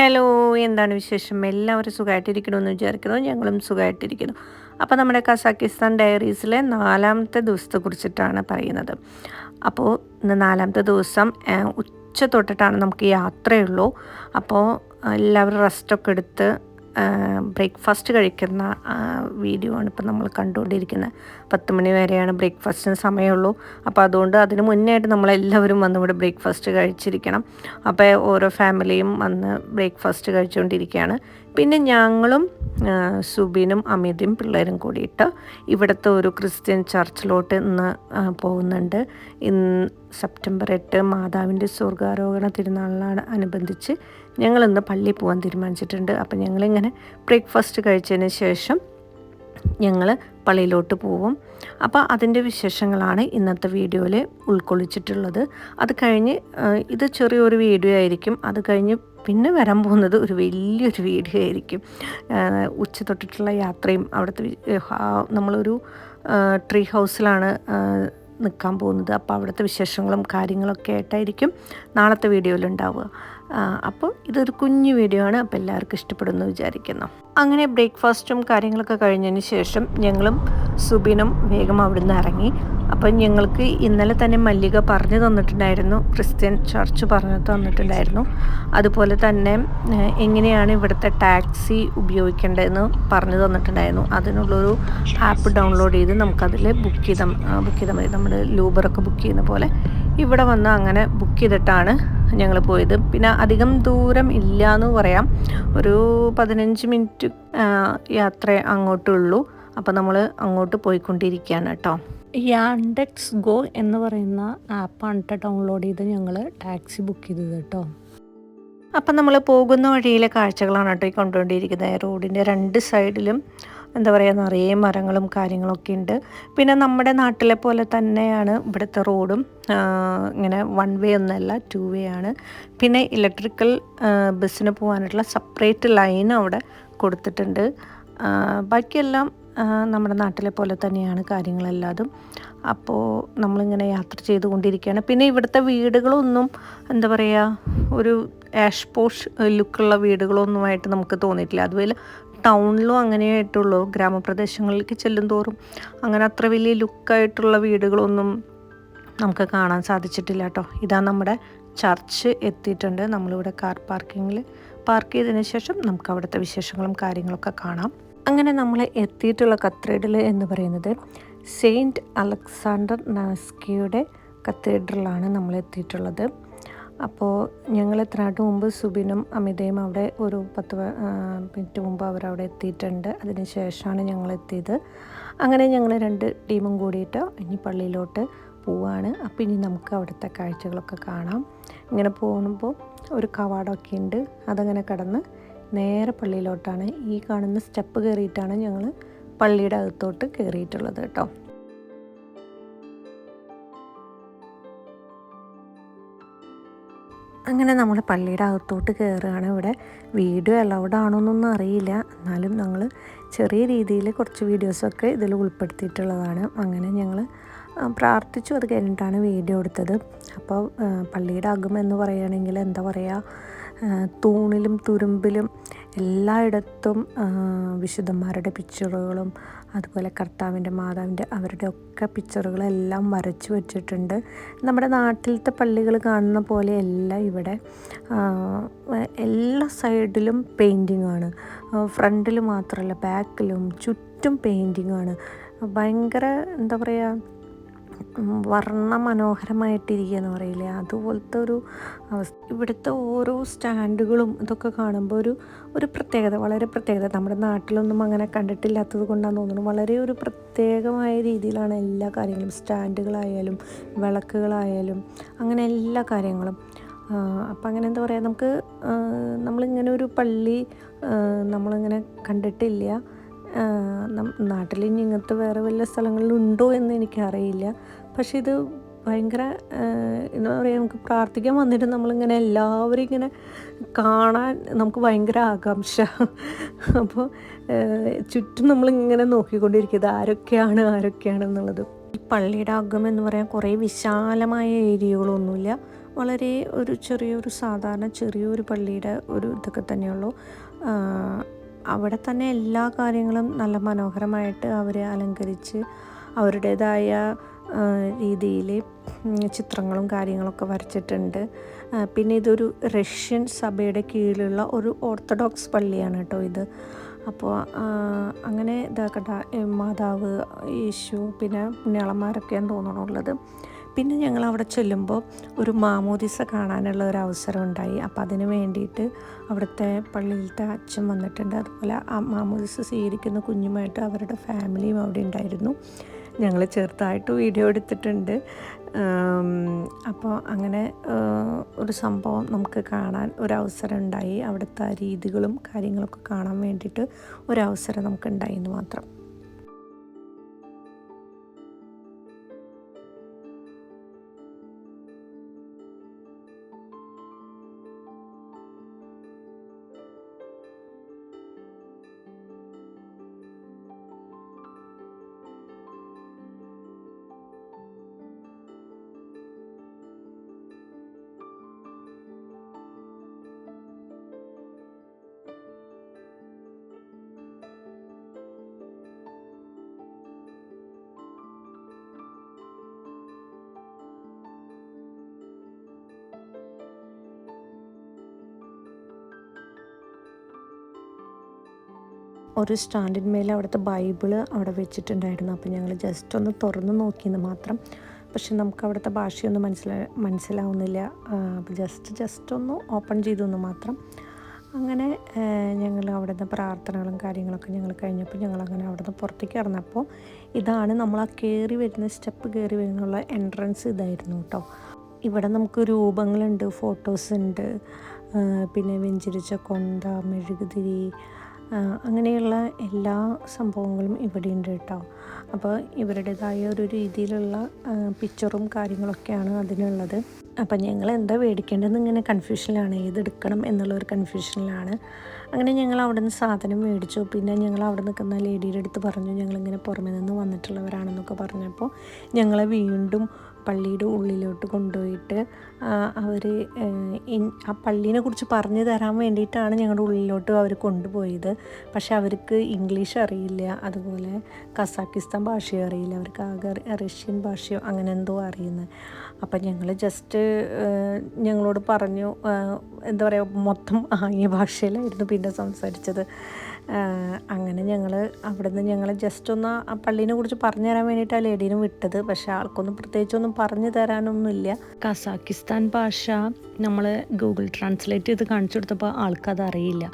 Hello, എന്താണ് വിശേഷം? എല്ലാവരും സുഖമായിട്ടിരിക്കണമെന്ന് വിചാരിക്കുന്നു. ഞങ്ങളും സുഖമായിട്ടിരിക്കുന്നു. അപ്പോൾ നമ്മുടെ കസാക്കിസ്ഥാൻ ഡയറീസിലെ 4-ാമത്തെ ദിവസത്തെക്കുറിച്ചിട്ടാണ് പറയുന്നത്. അപ്പോൾ ഇന്ന് 4-ാമത്തെ ദിവസം ഉച്ച തൊട്ടിട്ടാണ് നമുക്ക് യാത്രയുള്ളൂ. അപ്പോൾ എല്ലാവരും റെസ്റ്റൊക്കെ എടുത്ത് ബ്രേക്ക്ഫാസ്റ്റ് കഴിക്കുന്ന വീഡിയോ ആണ് ഇപ്പോൾ നമ്മൾ കണ്ടുകൊണ്ടിരിക്കുന്നത്. 10 മണി വരെയാണ് ബ്രേക്ക്ഫാസ്റ്റിന് സമയമുള്ളൂ. അപ്പോൾ അതുകൊണ്ട് അതിന് മുന്നേ ആയിട്ട് നമ്മളെല്ലാവരും വന്ന് ഇവിടെ ബ്രേക്ക്ഫാസ്റ്റ് കഴിച്ചിരിക്കണം. അപ്പോൾ ഓരോ ഫാമിലിയും വന്ന് ബ്രേക്ക്ഫാസ്റ്റ് കഴിച്ചുകൊണ്ടിരിക്കുകയാണ്. പിന്നെ ഞങ്ങളും സുബിനും അമിതയും പിള്ളേരും കൂടിയിട്ട് ഇവിടുത്തെ ഒരു ക്രിസ്ത്യൻ ചർച്ചിലോട്ട് ഇന്ന് പോകുന്നുണ്ട്. ഇന്ന് സെപ്റ്റംബർ 8 മാതാവിൻ്റെ സ്വർഗാരോഹണ തിരുനാളിനാണ് അനുബന്ധിച്ച് ഞങ്ങളിന്ന് പള്ളിയിൽ പോകാൻ തീരുമാനിച്ചിട്ടുണ്ട്. അപ്പം ഞങ്ങളിങ്ങനെ ബ്രേക്ക്ഫാസ്റ്റ് കഴിച്ചതിന് ശേഷം ഞങ്ങൾ പള്ളിയിലോട്ട് പോവും. അപ്പോൾ അതിൻ്റെ വിശേഷങ്ങളാണ് ഇന്നത്തെ വീഡിയോയിൽ ഉൾക്കൊള്ളിച്ചിട്ടുള്ളത്. അത് കഴിഞ്ഞ് ഇത് ചെറിയൊരു വീഡിയോ ആയിരിക്കും. അത് കഴിഞ്ഞ് പിന്നെ വരാൻ പോകുന്നത് ഒരു വലിയൊരു വീഡിയോ ആയിരിക്കും. ഉച്ച തൊട്ടിട്ടുള്ള യാത്രയും അവിടുത്തെ നമ്മളൊരു ട്രീ ഹൗസിലാണ് നിൽക്കാൻ പോകുന്നത്. അപ്പോൾ അവിടുത്തെ വിശേഷങ്ങളും കാര്യങ്ങളൊക്കെ ആയിട്ടായിരിക്കും നാളത്തെ വീഡിയോയിലുണ്ടാവുക. അപ്പോൾ ഇതൊരു കുഞ്ഞു വീഡിയോ ആണ്. അപ്പോൾ എല്ലാവർക്കും ഇഷ്ടപ്പെടുമെന്ന് വിചാരിക്കുന്നു. അങ്ങനെ ബ്രേക്ക്ഫാസ്റ്റും കാര്യങ്ങളൊക്കെ കഴിഞ്ഞതിന് ശേഷം ഞങ്ങളും സുബിനും വേഗം അവിടുന്ന് ഇറങ്ങി. അപ്പം ഞങ്ങൾക്ക് ഇന്നലെ തന്നെ മല്ലിക പറഞ്ഞു തന്നിട്ടുണ്ടായിരുന്നു, ക്രിസ്ത്യൻ ചർച്ച് പറഞ്ഞു തന്നിട്ടുണ്ടായിരുന്നു. അതുപോലെ തന്നെ എങ്ങനെയാണ് ഇവിടുത്തെ ടാക്സി ഉപയോഗിക്കേണ്ടതെന്ന് പറഞ്ഞു തന്നിട്ടുണ്ടായിരുന്നു. അതിനുള്ളൊരു ആപ്പ് ഡൗൺലോഡ് ചെയ്ത് നമുക്കതിൽ ബുക്ക് ചെയ്താൽ മതി. നമ്മൾ ലൂബറൊക്കെ ബുക്ക് ചെയ്യുന്ന പോലെ ഇവിടെ വന്ന് അങ്ങനെ ബുക്ക് ചെയ്തിട്ടാണ് ഞങ്ങൾ പോയത്. പിന്നെ അധികം ദൂരം ഇല്ല എന്ന് പറയാം, ഒരു 15 മിനിറ്റ് യാത്ര അങ്ങോട്ടുള്ളൂ. അപ്പോൾ നമ്മൾ അങ്ങോട്ട് പോയിക്കൊണ്ടിരിക്കുകയാണ് കേട്ടോ. യാൻഡെക്സ് ഗോ എന്ന് പറയുന്ന ആപ്പാണ് കേട്ടോ ഡൗൺലോഡ് ചെയ്ത് ഞങ്ങൾ ടാക്സി ബുക്ക് ചെയ്തത് കേട്ടോ. അപ്പം നമ്മൾ പോകുന്ന വഴിയിലെ കാഴ്ചകളാണ് കേട്ടോ ഈ കണ്ടുകൊണ്ടിരിക്കുന്നത്. റോഡിൻ്റെ 2 സൈഡിലും എന്താ പറയുക, നിറയെ മരങ്ങളും കാര്യങ്ങളൊക്കെ ഉണ്ട്. പിന്നെ നമ്മുടെ നാട്ടിലെ പോലെ തന്നെയാണ് ഇവിടുത്തെ റോഡും. ഇങ്ങനെ 1 വേ ഒന്നല്ല, 2 വേ ആണ്. പിന്നെ ഇലക്ട്രിക്കൽ ബസ്സിന് പോകാനായിട്ടുള്ള സെപ്പറേറ്റ് ലൈൻ അവിടെ കൊടുത്തിട്ടുണ്ട്. ബാക്കിയെല്ലാം നമ്മുടെ നാട്ടിലെ പോലെ തന്നെയാണ് കാര്യങ്ങളെല്ലാതും. അപ്പോൾ നമ്മളിങ്ങനെ യാത്ര ചെയ്തുകൊണ്ടിരിക്കുകയാണ്. പിന്നെ ഇവിടുത്തെ വീടുകളൊന്നും എന്താ പറയുക, ഒരു ആഷ് പോഷ് ലുക്കുള്ള വീടുകളൊന്നുമായിട്ട് നമുക്ക് തോന്നിയിട്ടില്ല. അതുപോലെ ടൗണിലും അങ്ങനെയായിട്ടുള്ളൂ. ഗ്രാമപ്രദേശങ്ങളിലേക്ക് ചെല്ലും തോറും അങ്ങനെ അത്ര വലിയ ലുക്കായിട്ടുള്ള വീടുകളൊന്നും നമുക്ക് കാണാൻ സാധിച്ചിട്ടില്ല കേട്ടോ. ഇതാ നമ്മുടെ ചർച്ച് എത്തിയിട്ടുണ്ട്. നമ്മളിവിടെ കാർ പാർക്ക് ചെയ്തതിന് ശേഷം നമുക്ക് അവിടുത്തെ വിശേഷങ്ങളും കാര്യങ്ങളൊക്കെ കാണാം. അങ്ങനെ നമ്മൾ എത്തിയിട്ടുള്ള കത്തീഡ്രൽ എന്ന് പറയുന്നത് സെയിൻറ്റ് അലക്സാണ്ടർ നെവ്സ്കിയുടെ കത്തീഡ്രലാണ് നമ്മൾ എത്തിയിട്ടുള്ളത്. അപ്പോൾ ഞങ്ങൾ എത്രനാട്ട് മുമ്പ് സുബിനും അമിതയും അവിടെ ഒരു 10 മിനിറ്റ് മുമ്പ് അവരവിടെ എത്തിയിട്ടുണ്ട്. അതിന് ശേഷമാണ് ഞങ്ങൾ എത്തിയത്. അങ്ങനെ ഞങ്ങൾ 2 ടീമും കൂടിയിട്ട് ഇനി പള്ളിയിലോട്ട് പോവാണ്. അപ്പോൾ ഇനി നമുക്ക് അവിടുത്തെ കാഴ്ചകളൊക്കെ കാണാം. ഇങ്ങനെ പോകുമ്പോൾ ഒരു കവാടമൊക്കെ ഉണ്ട്. അതങ്ങനെ കടന്ന് നേരെ പള്ളിയിലോട്ടാണ്. ഈ കാണുന്ന സ്റ്റെപ്പ് കയറിയിട്ടാണ് ഞങ്ങൾ പള്ളിയുടെ അകത്തോട്ട് കയറിയിട്ടുള്ളത് കേട്ടോ. അങ്ങനെ നമ്മൾ പള്ളിയുടെ അകത്തോട്ട് കയറുകയാണ്. ഇവിടെ വീഡിയോ അലൗഡ് ആണോന്നൊന്നും അറിയില്ല, എന്നാലും ഞങ്ങൾ ചെറിയ രീതിയിൽ കുറച്ച് വീഡിയോസൊക്കെ ഇതിൽ ഉൾപ്പെടുത്തിയിട്ടുള്ളതാണ്. അങ്ങനെ ഞങ്ങൾ പ്രാർത്ഥിച്ചു. അത് കഴിഞ്ഞിട്ടാണ് വീഡിയോ എടുത്തത്. അപ്പോൾ പള്ളിയുടെ അകം എന്ന് പറയുകയാണെങ്കിൽ എന്താ പറയുക, തൂണിലും തുരുമ്പിലും എല്ലായിടത്തും വിശുദ്ധന്മാരുടെ പിക്ചറുകളും അതുപോലെ കർത്താവിൻ്റെ മാതാവിൻ്റെ അവരുടെ ഒക്കെ പിക്ചറുകളെല്ലാം വരച്ച് വെച്ചിട്ടുണ്ട്. നമ്മുടെ നാട്ടിലത്തെ പള്ളികൾ കാണുന്ന പോലെയല്ല ഇവിടെ. എല്ലാ സൈഡിലും പെയിൻറ്റിങ്ങാണ്. ഫ്രണ്ടിൽ മാത്രമല്ല, ബാക്കിലും ചുറ്റും പെയിൻറ്റിങ്ങാണ്. ഭയങ്കര എന്താ പറയുക, വർണ്ണ മനോഹരമായിട്ടിരിക്കുക എന്ന് പറയില്ലേ, അതുപോലത്തെ ഒരു അവസ്ഥ. ഇവിടുത്തെ ഓരോ സ്റ്റാൻഡുകളും ഇതൊക്കെ കാണുമ്പോൾ ഒരു പ്രത്യേകത, വളരെ പ്രത്യേകത. നമ്മുടെ നാട്ടിലൊന്നും അങ്ങനെ കണ്ടിട്ടില്ലാത്തത് കൊണ്ടാണെന്ന് തോന്നുന്നു. വളരെ ഒരു പ്രത്യേകമായ രീതിയിലാണ് എല്ലാ കാര്യങ്ങളും, സ്റ്റാൻഡുകളായാലും വിളക്കുകളായാലും അങ്ങനെ എല്ലാ കാര്യങ്ങളും. അപ്പം അങ്ങനെ എന്താ പറയുക, നമ്മളിങ്ങനെ ഒരു പള്ളി നമ്മളിങ്ങനെ കണ്ടിട്ടില്ല. നാട്ടിൽ ഇനി ഇങ്ങനത്തെ വേറെ വല്ല സ്ഥലങ്ങളിലുണ്ടോ എന്ന് എനിക്കറിയില്ല. പക്ഷെ ഇത് ഭയങ്കര എന്താ പറയുക, നമുക്ക് പ്രാർത്ഥിക്കാൻ വന്നിട്ട് നമ്മളിങ്ങനെ എല്ലാവരും ഇങ്ങനെ കാണാൻ നമുക്ക് ഭയങ്കര ആകാംക്ഷ. അപ്പോൾ ചുറ്റും നമ്മളിങ്ങനെ നോക്കിക്കൊണ്ടിരിക്കുന്നത് ആരൊക്കെയാണെന്നുള്ളത്. ഈ പള്ളിയുടെ അകം എന്ന് പറയാൻ കുറേ വിശാലമായ ഏരിയകളൊന്നുമില്ല. വളരെ ഒരു ചെറിയൊരു സാധാരണ ചെറിയൊരു പള്ളിയുടെ ഒരു ഇതൊക്കെ തന്നെയുള്ളൂ. അവിടെ തന്നെ എല്ലാ കാര്യങ്ങളും നല്ല മനോഹരമായിട്ട് അവർ അലങ്കരിച്ച് അവരുടേതായ രീതിയിൽ ചിത്രങ്ങളും കാര്യങ്ങളൊക്കെ വരച്ചിട്ടുണ്ട്. പിന്നെ ഇതൊരു റഷ്യൻ സഭയുടെ കീഴിലുള്ള ഒരു ഓർത്തഡോക്സ് പള്ളിയാണ് കേട്ടോ ഇത്. അപ്പോൾ അങ്ങനെ ഇതാക്കട്ട മാതാവ്, യേശു, പിന്നെ പുണ്യാളന്മാരൊക്കെയാണ് തോന്നണുള്ളത്. പിന്നെ ഞങ്ങൾ അവിടെ ചെല്ലുമ്പോൾ ഒരു മാമോദിസ കാണാനുള്ള ഒരു അവസരം ഉണ്ടായി. അപ്പോൾ അതിന് വേണ്ടിയിട്ട് അവിടുത്തെ പള്ളിയിലത്തെ അച്ഛൻ വന്നിട്ടുണ്ട്. അതുപോലെ ആ മാമോദിസ സ്വീകരിക്കുന്ന കുഞ്ഞുമായിട്ട് അവരുടെ ഫാമിലിയും അവിടെ ഉണ്ടായിരുന്നു. ഞങ്ങൾ ചെറുതായിട്ട് വീഡിയോ എടുത്തിട്ടുണ്ട്. അപ്പോൾ അങ്ങനെ ഒരു സംഭവം നമുക്ക് കാണാൻ ഒരവസരം ഉണ്ടായി. അവിടുത്തെ രീതികളും കാര്യങ്ങളൊക്കെ കാണാൻ വേണ്ടിയിട്ട് ഒരവസരം നമുക്കുണ്ടായി എന്ന് മാത്രം. ഒരു സ്റ്റാൻഡിന്മേൽ അവിടുത്തെ ബൈബിള് അവിടെ വെച്ചിട്ടുണ്ടായിരുന്നു. അപ്പോൾ ഞങ്ങൾ ജസ്റ്റ് ഒന്ന് തുറന്ന് നോക്കിയെന്ന് മാത്രം. പക്ഷെ നമുക്ക് അവിടുത്തെ ഭാഷയൊന്നും മനസ്സിലാവുന്നില്ല. അപ്പോൾ ജസ്റ്റ് ഒന്ന് ഓപ്പൺ ചെയ്തു എന്ന് മാത്രം. അങ്ങനെ ഞങ്ങൾ അവിടെ നിന്ന് പ്രാർത്ഥനകളും കാര്യങ്ങളൊക്കെ ഞങ്ങൾ കഴിഞ്ഞപ്പോൾ ഞങ്ങളങ്ങനെ അവിടെ നിന്ന് പുറത്തേക്ക് ഇറങ്ങപ്പോൾ ഇതാണ് നമ്മൾ ആ കയറി വരുന്ന സ്റ്റെപ്പ് കയറി വരുന്നുള്ള എൻട്രൻസ് ഇതായിരുന്നു കേട്ടോ. ഇവിടെ നമുക്ക് രൂപങ്ങളുണ്ട്, ഫോട്ടോസ് ഉണ്ട്, പിന്നെ വെഞ്ചരിച്ച കൊന്ത, മെഴുകുതിരി, അങ്ങനെയുള്ള എല്ലാ സംഭവങ്ങളും ഇവിടെ ഉണ്ട് കേട്ടോ. അപ്പോൾ ഇവരുടേതായ ഒരു രീതിയിലുള്ള പിക്ചറും കാര്യങ്ങളൊക്കെയാണ് അതിനുള്ളത്. അപ്പം ഞങ്ങൾ എന്താ മേടിക്കേണ്ടതെന്ന് ഇങ്ങനെ കൺഫ്യൂഷനിലാണ്, ഏതെടുക്കണം എന്നുള്ളൊരു കൺഫ്യൂഷനിലാണ്. അങ്ങനെ ഞങ്ങൾ അവിടെ നിന്ന് സാധനം മേടിച്ചു. പിന്നെ ഞങ്ങൾ അവിടെ നിൽക്കുന്ന ലേഡിയുടെ അടുത്ത് പറഞ്ഞു ഞങ്ങളിങ്ങനെ പുറമെ നിന്ന് വന്നിട്ടുള്ളവരാണെന്നൊക്കെ പറഞ്ഞപ്പോൾ ഞങ്ങളെ വീണ്ടും പള്ളിയുടെ ഉള്ളിലോട്ട് കൊണ്ടുപോയിട്ട് അവർ ആ പള്ളീനെ കുറിച്ച് പറഞ്ഞു തരാൻ വേണ്ടിയിട്ടാണ് ഞങ്ങളുടെ ഉള്ളിലോട്ട് അവർ കൊണ്ടുപോയത്. പക്ഷെ അവർക്ക് ഇംഗ്ലീഷ് അറിയില്ല, അതുപോലെ കസാക്കിസ്ഥാൻ ഭാഷയോ അറിയില്ല, അവർക്ക് ആകെ റഷ്യൻ ഭാഷയോ അങ്ങനെ എന്തോ അറിയുന്നത്. അപ്പം ഞങ്ങൾ ജസ്റ്റ് ഞങ്ങളോട് പറഞ്ഞു, എന്താ പറയുക, മൊത്തം ആംഗ്യ ഭാഷയിലായിരുന്നു പിന്നെ സംസാരിച്ചത്. അങ്ങനെ ഞങ്ങൾ അവിടെ നിന്ന് ഞങ്ങൾ ജസ്റ്റ് ഒന്ന് ആ പള്ളീനെ കുറിച്ച് പറഞ്ഞു തരാൻ വേണ്ടിയിട്ട് ആ ലേഡീനെ വിട്ടത്. പക്ഷേ ആൾക്കൊന്നും പ്രത്യേകിച്ചൊന്നും പറഞ്ഞു തരാനൊന്നുമില്ല. കസാക്കിസ്ഥാൻ ഭാഷ നമ്മൾ ഗൂഗിൾ ട്രാൻസ്ലേറ്റ് ചെയ്ത് കാണിച്ചു കൊടുത്തപ്പോൾ ആൾക്കത് അറിയില്ല.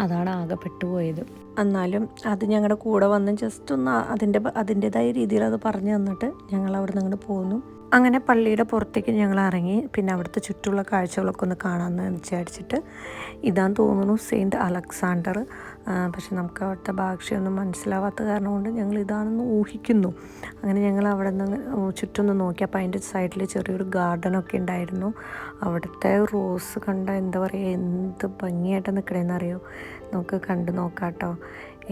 അതാണ് ആകെ പെട്ടുപോയത്. എന്നാലും അത് ഞങ്ങളുടെ കൂടെ വന്ന് ജസ്റ്റ് ഒന്ന് അതിൻ്റെതായ രീതിയിൽ അത് പറഞ്ഞു തന്നിട്ട് ഞങ്ങൾ അവിടെ നിന്ന് അങ്ങോട്ട് പോന്നു. അങ്ങനെ പള്ളിയുടെ പുറത്തേക്ക് ഞങ്ങൾ ഇറങ്ങി. പിന്നെ അവിടുത്തെ ചുറ്റുമുള്ള കാഴ്ചകളൊക്കെ ഒന്ന് കാണാമെന്ന് വിചാരിച്ചിട്ട് ഇതാന്ന് തോന്നുന്നു സെയിൻറ്റ് അലക്സാണ്ടർ. പക്ഷെ നമുക്ക് അവിടുത്തെ ഭാഷയൊന്നും മനസ്സിലാവാത്ത കാരണം കൊണ്ട് ഞങ്ങൾ ഇതാണെന്ന് ഊഹിക്കുന്നു. അങ്ങനെ ഞങ്ങൾ അവിടെ നിന്ന് ചുറ്റൊന്ന് നോക്കി. അപ്പോൾ അതിൻ്റെ സൈഡിൽ ചെറിയൊരു ഗാർഡനൊക്കെ ഉണ്ടായിരുന്നു. അവിടുത്തെ റോസ് കണ്ട എന്താ പറയുക, എന്ത് ഭംഗിയായിട്ട് നിൽക്കണേന്ന് അറിയോ. നമുക്ക് കണ്ടു നോക്കാം കേട്ടോ.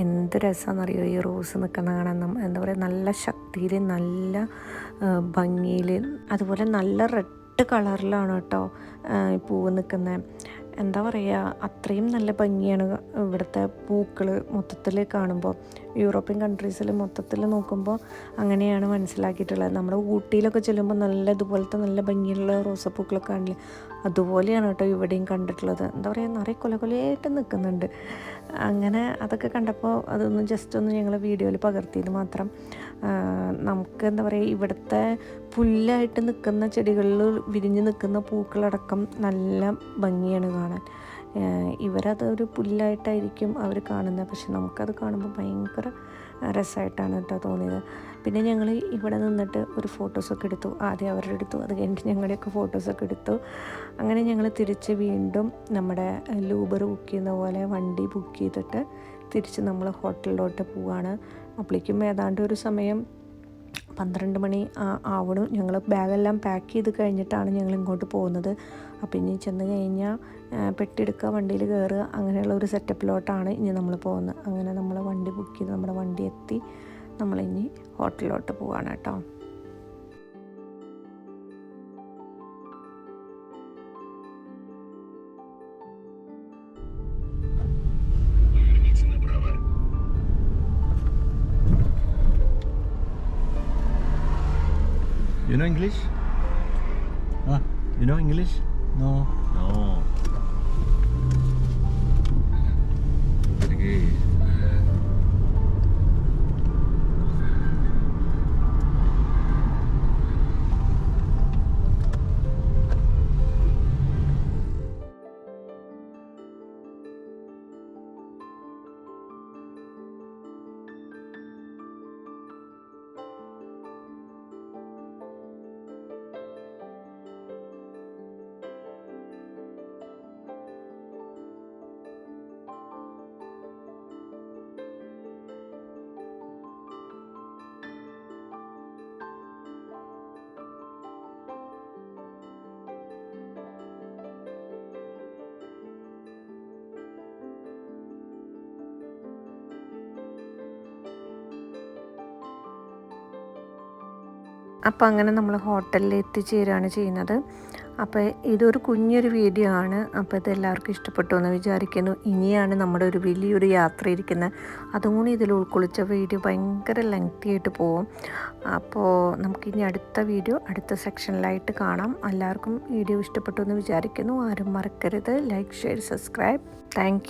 എന്ത് രസമാണെന്നറിയോ ഈ റോസ് നിൽക്കുന്ന കാണാൻ. എന്താ പറയുക, നല്ല ശക്തിയിൽ, നല്ല ഭംഗിയിൽ, അതുപോലെ നല്ല റെഡ് കളറിലാണ് കേട്ടോ ഈ പൂവ് നിൽക്കുന്നത്. എന്താ പറയുക, അത്രയും നല്ല ഭംഗിയാണ് ഇവിടുത്തെ പൂക്കൾ മൊത്തത്തിൽ കാണുമ്പോൾ. യൂറോപ്യൻ കൺട്രീസിൽ മൊത്തത്തിൽ നോക്കുമ്പോൾ അങ്ങനെയാണ് മനസ്സിലാക്കിയിട്ടുള്ളത്. നമ്മുടെ ഊട്ടിയിലൊക്കെ ചെല്ലുമ്പോൾ നല്ല ഇതുപോലത്തെ നല്ല ഭംഗിയുള്ള റോസപ്പൂക്കളൊക്കെ കാണില്ലേ, അതുപോലെയാണ് കേട്ടോ ഇവിടെയും കണ്ടിട്ടുള്ളത്. എന്താ പറയുക, നിറയെ കൊലകൊലയായിട്ട് നിൽക്കുന്നുണ്ട്. അങ്ങനെ അതൊക്കെ കണ്ടപ്പോൾ അതൊന്ന് ജസ്റ്റ് ഒന്ന് ഞങ്ങൾ വീഡിയോയിൽ പകർത്തിയത് മാത്രം. നമുക്ക് എന്താ പറയുക, ഇവിടുത്തെ പുല്ലായിട്ട് നിൽക്കുന്ന ചെടികളിൽ വിരിഞ്ഞ് നിൽക്കുന്ന പൂക്കളടക്കം നല്ല ഭംഗിയാണ് കാണാൻ. ഇവരതൊരു പുല്ലായിട്ടായിരിക്കും അവർ കാണുന്നത്, പക്ഷെ നമുക്കത് കാണുമ്പോൾ ഭയങ്കര രസമായിട്ടാണ് കേട്ടോ തോന്നിയത്. പിന്നെ ഞങ്ങൾ ഇവിടെ നിന്നിട്ട് ഒരു ഫോട്ടോസൊക്കെ എടുത്തു. ആദ്യം അവരുടെ എടുത്തു, അത് കഴിഞ്ഞിട്ട് ഞങ്ങളുടെയൊക്കെ ഫോട്ടോസൊക്കെ എടുത്തു. അങ്ങനെ ഞങ്ങൾ തിരിച്ച് വീണ്ടും നമ്മുടെ ലൂബർ ബുക്ക് ചെയ്യുന്ന പോലെ വണ്ടി ബുക്ക് ചെയ്തിട്ട് തിരിച്ച് നമ്മൾ ഹോട്ടലിലോട്ട് പോവുകയാണ്. അപ്പോഴേക്കും ഏതാണ്ട് ഒരു സമയം 12 മണി ആവണം. ഞങ്ങൾ ബാഗെല്ലാം പാക്ക് ചെയ്ത് കഴിഞ്ഞിട്ടാണ് ഞങ്ങൾ ഇങ്ങോട്ട് പോകുന്നത്. അപ്പോൾ ഇനി ചെന്ന് കഴിഞ്ഞാൽ പെട്ടിയെടുക്കുക, വണ്ടിയിൽ കയറുക, അങ്ങനെയുള്ള ഒരു സെറ്റപ്പിലോട്ടാണ് ഇനി നമ്മൾ പോകുന്നത്. അങ്ങനെ നമ്മൾ വണ്ടി ബുക്ക് ചെയ്ത് നമ്മുടെ വണ്ടി എത്തി നമ്മളിനി ഹോട്ടലിലോട്ട് പോവാണ് കേട്ടോ. You know English? Huh? You know English? No. No. Okay. അപ്പോൾ അങ്ങനെ നമ്മൾ ഹോട്ടലിൽ എത്തിച്ചേരുകയാണ് ചെയ്യുന്നത്. അപ്പോൾ ഇതൊരു കുഞ്ഞൊരു വീഡിയോ ആണ്. അപ്പോൾ ഇത് എല്ലാവർക്കും ഇഷ്ടപ്പെട്ടു എന്ന് വിചാരിക്കുന്നു. ഇനിയാണ് നമ്മുടെ ഒരു വലിയൊരു യാത്ര ഇരിക്കുന്നത്. അതും കൂടി ഇതിൽ ഉൾക്കൊള്ളിച്ച വീഡിയോ ഭയങ്കര ലെങ്തി ആയിട്ട് പോകും. അപ്പോൾ നമുക്കിനി അടുത്ത വീഡിയോ അടുത്ത സെക്ഷനിലായിട്ട് കാണാം. എല്ലാവർക്കും വീഡിയോ ഇഷ്ടപ്പെട്ടു എന്ന് വിചാരിക്കുന്നു. ആരും മറക്കരുത് ലൈക്ക്, ഷെയർ, സബ്സ്ക്രൈബ്. താങ്ക്